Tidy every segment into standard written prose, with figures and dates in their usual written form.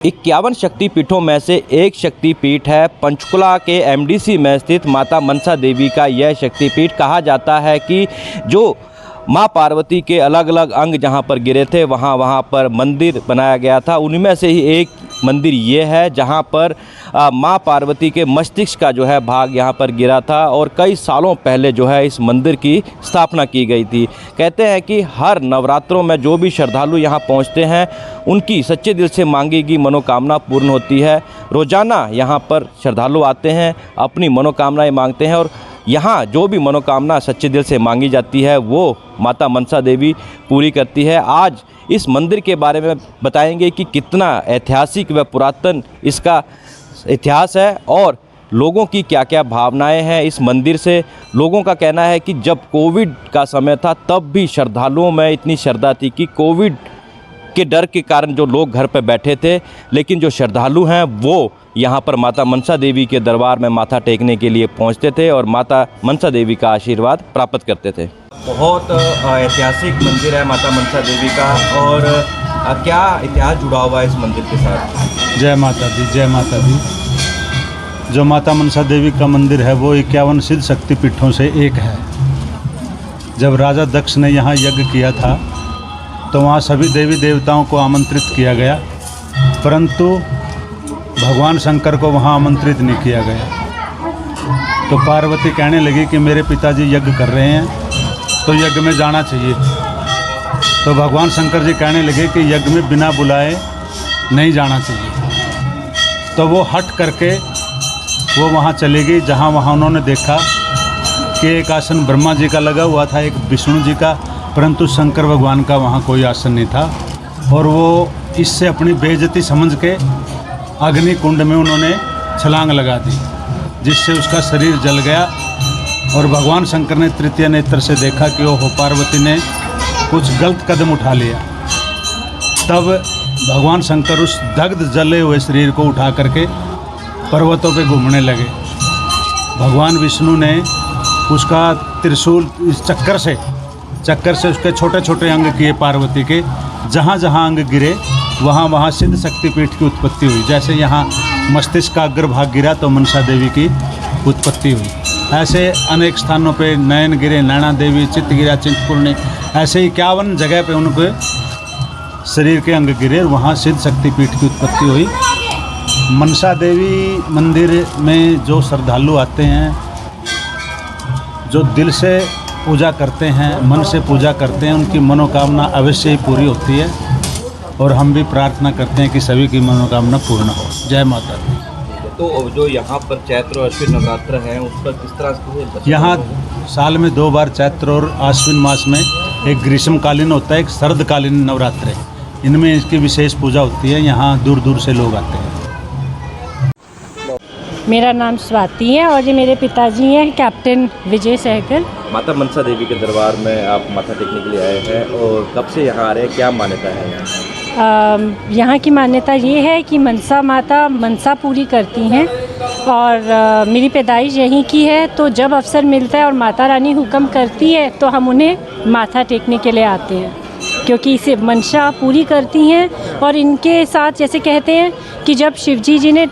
51 शक्तिपीठों में से एक शक्तिपीठ है पंचकुला के एमडीसी में स्थित माता मनसा देवी का यह शक्तिपीठ। कहा जाता है कि जो माँ पार्वती के अलग अलग अंग जहाँ पर गिरे थे वहाँ पर मंदिर बनाया गया था। उनमें से ही एक मंदिर ये है जहाँ पर माँ पार्वती के मस्तिष्क का जो है भाग यहाँ पर गिरा था और कई सालों पहले जो है इस मंदिर की स्थापना की गई थी। कहते हैं कि हर नवरात्रों में जो भी श्रद्धालु यहाँ पहुँचते हैं उनकी सच्चे दिल से मांगी गई मनोकामना पूर्ण होती है। रोज़ाना यहाँ पर श्रद्धालु आते हैं, अपनी मनोकामनाएँ मांगते हैं और यहाँ जो भी मनोकामना सच्चे दिल से मांगी जाती है वो माता मनसा देवी पूरी करती है। आज इस मंदिर के बारे में बताएंगे कि कितना ऐतिहासिक व पुरातन इसका इतिहास है और लोगों की क्या क्या भावनाएं हैं इस मंदिर से। लोगों का कहना है कि जब कोविड का समय था तब भी श्रद्धालुओं में इतनी श्रद्धा थी कि कोविड के डर के कारण जो लोग घर पर बैठे थे, लेकिन जो श्रद्धालु हैं वो यहाँ पर माता मनसा देवी के दरबार में माथा टेकने के लिए पहुँचते थे और माता मनसा देवी का आशीर्वाद प्राप्त करते थे। बहुत ऐतिहासिक मंदिर है माता मनसा देवी का, और क्या इतिहास जुड़ा हुआ है इस मंदिर के साथ? जय माता दी, जय माता दी। जो माता मनसा देवी का मंदिर है वो 51 सिद्ध शक्तिपीठों से एक है। जब राजा दक्ष ने यहाँ यज्ञ किया था तो वहाँ सभी देवी देवताओं को आमंत्रित किया गया, परंतु भगवान शंकर को वहाँ आमंत्रित नहीं किया गया। तो पार्वती कहने लगी कि मेरे पिताजी यज्ञ कर रहे हैं तो यज्ञ में जाना चाहिए। तो भगवान शंकर जी कहने लगे कि यज्ञ में बिना बुलाए नहीं जाना चाहिए। तो वो हट करके वो वहाँ चली गई जहाँ उन्होंने देखा कि एक आसन ब्रह्मा जी का लगा हुआ था, एक विष्णु जी का, परंतु शंकर भगवान का वहाँ कोई आसन नहीं था। और वो इससे अपनी बेइज्जती समझ के अग्नि कुंड में उन्होंने छलांग लगा दी, जिससे उसका शरीर जल गया। और भगवान शंकर ने तृतीय नेत्र से देखा कि ओहो पार्वती ने कुछ गलत कदम उठा लिया। तब भगवान शंकर उस दग्ध जले हुए शरीर को उठा करके पर्वतों पे घूमने लगे। भगवान विष्णु ने उसका त्रिशूल इस चक्कर से उसके छोटे छोटे अंग किए पार्वती के। जहाँ जहाँ अंग गिरे वहाँ सिद्ध शक्तिपीठ की उत्पत्ति हुई। जैसे यहाँ मस्तिष्क का अग्रभाग गिरा तो मनसा देवी की उत्पत्ति हुई। ऐसे अनेक स्थानों पे नयन गिरे, नैना देवी, चित्त गिरा चिंतपूर्णी, ऐसे 51 जगह पे उनके शरीर के अंग गिरे और वहाँ सिद्ध शक्तिपीठ की उत्पत्ति हुई। मनसा देवी मंदिर में जो श्रद्धालु आते हैं, जो दिल से पूजा करते हैं, मन से पूजा करते हैं, उनकी मनोकामना अवश्य ही पूरी होती है। और हम भी प्रार्थना करते हैं कि सभी की मनोकामना पूर्ण हो। जय माता दी। तो जो यहाँ पर चैत्र और अश्विन नवरात्र हैं उस पर किस तरह से? यहाँ साल में 2 बार चैत्र और आश्विन मास में एक ग्रीष्मकालीन होता है, एक शरदकालीन नवरात्र है। इनमें इसकी विशेष पूजा होती है। यहाँ दूर दूर से लोग आते हैं। मेरा नाम स्वाति है और ये मेरे पिताजी हैं कैप्टन विजय सहगल। माता मनसा देवी के दरबार में आप माथा टेकने के लिए आए हैं और कब से यहाँ आ रहे हैं, क्या मान्यता है यहाँ की मान्यता ये है कि मनसा माता मनसा पूरी करती हैं और मेरी पैदाइश यहीं की है। तो जब अवसर मिलता है और माता रानी हुक्म करती है तो हम उन्हें माथा टेकने के लिए आते हैं, क्योंकि इसे मनसा पूरी करती हैं। और इनके साथ जैसे कहते हैं कि जब शिवजी जी ने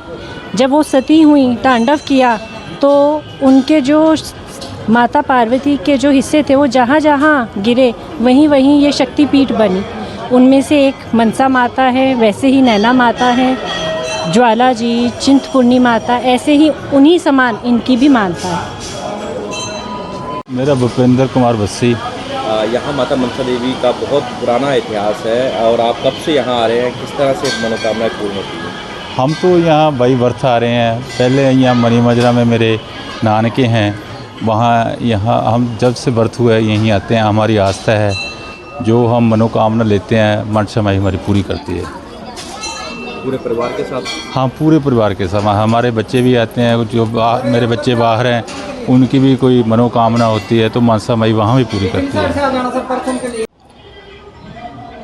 जब वो सती हुई, तांडव किया, तो उनके जो माता पार्वती के जो हिस्से थे वो जहाँ जहाँ गिरे वहीं वहीं ये शक्तिपीठ बनी। उनमें से एक मनसा माता है, वैसे ही नैना माता है, ज्वाला जी, चिंतपूर्णी माता, ऐसे ही उन्हीं समान इनकी भी मानता है। मेरा भूपेंद्र कुमार बस्सी। यहाँ माता मनसा देवी का बहुत पुराना इतिहास है और आप कब से यहाँ आ रहे हैं, किस तरह से मनोकामनाएं पूर्ण होती हैं? हम तो यहाँ बाई बर्थ आ रहे हैं। पहले यहाँ मनी मजरा में मेरे नानके हैं, वहाँ यहाँ हम जब से बर्थ हुआ है यहीं आते हैं। हमारी आस्था है, जो हम मनोकामना लेते हैं मनसा माई हमारी पूरी करती है। पूरे परिवार के साथ? हाँ, पूरे परिवार के साथ। हमारे बच्चे भी आते हैं, जो मेरे बच्चे बाहर हैं उनकी भी कोई मनोकामना होती है तो मनसा माई वहाँ भी पूरी करती है।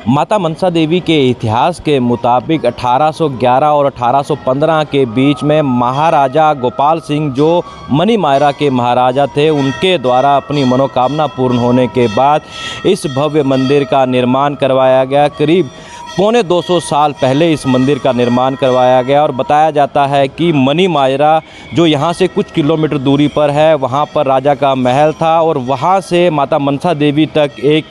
माता मनसा देवी के इतिहास के मुताबिक 1811 और 1815 के बीच में महाराजा गोपाल सिंह, जो मनी मायरा के महाराजा थे, उनके द्वारा अपनी मनोकामना पूर्ण होने के बाद इस भव्य मंदिर का निर्माण करवाया गया। करीब पौने 200 साल पहले इस मंदिर का निर्माण करवाया गया और बताया जाता है कि मनी माजरा जो यहाँ से कुछ किलोमीटर दूरी पर है, वहाँ पर राजा का महल था और वहाँ से माता मनसा देवी तक एक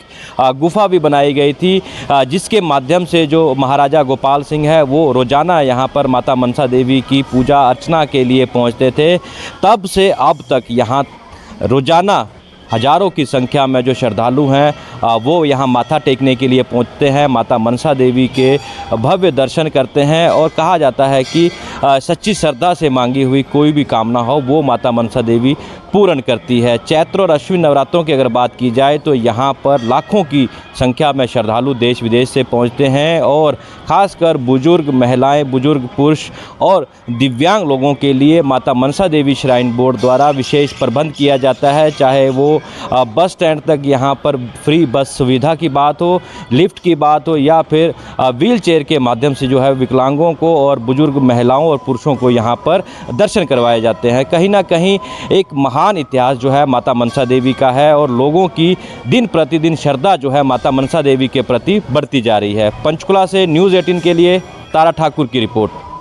गुफा भी बनाई गई थी, जिसके माध्यम से जो महाराजा गोपाल सिंह है वो रोज़ाना यहाँ पर माता मनसा देवी की पूजा अर्चना के लिए पहुँचते थे। तब से अब तक यहाँ रोज़ाना हज़ारों की संख्या में जो श्रद्धालु हैं वो यहाँ माथा टेकने के लिए पहुँचते हैं, माता मनसा देवी के भव्य दर्शन करते हैं और कहा जाता है कि सच्ची श्रद्धा से मांगी हुई कोई भी कामना हो वो माता मनसा देवी पूर्ण करती है। चैत्र और अश्विन नवरात्रों की अगर बात की जाए तो यहाँ पर लाखों की संख्या में श्रद्धालु देश विदेश से पहुँचते हैं और ख़ासकर बुजुर्ग महिलाएं, बुजुर्ग पुरुष और दिव्यांग लोगों के लिए माता मनसा देवी श्राइन बोर्ड द्वारा विशेष प्रबंध किया जाता है। चाहे वो बस स्टैंड तक यहाँ पर फ्री बस सुविधा की बात हो, लिफ्ट की बात हो या फिर व्हील चेयर के माध्यम से जो है विकलांगों को और बुजुर्ग महिलाओं और पुरुषों को यहाँ पर दर्शन करवाए जाते हैं। कहीं ना कहीं एक महान इतिहास जो है माता मनसा देवी का है और लोगों की दिन प्रतिदिन श्रद्धा जो है माता मनसा देवी के प्रति बढ़ती जा रही है। पंचकुला से न्यूज़ 18 के लिए तारा ठाकुर की रिपोर्ट।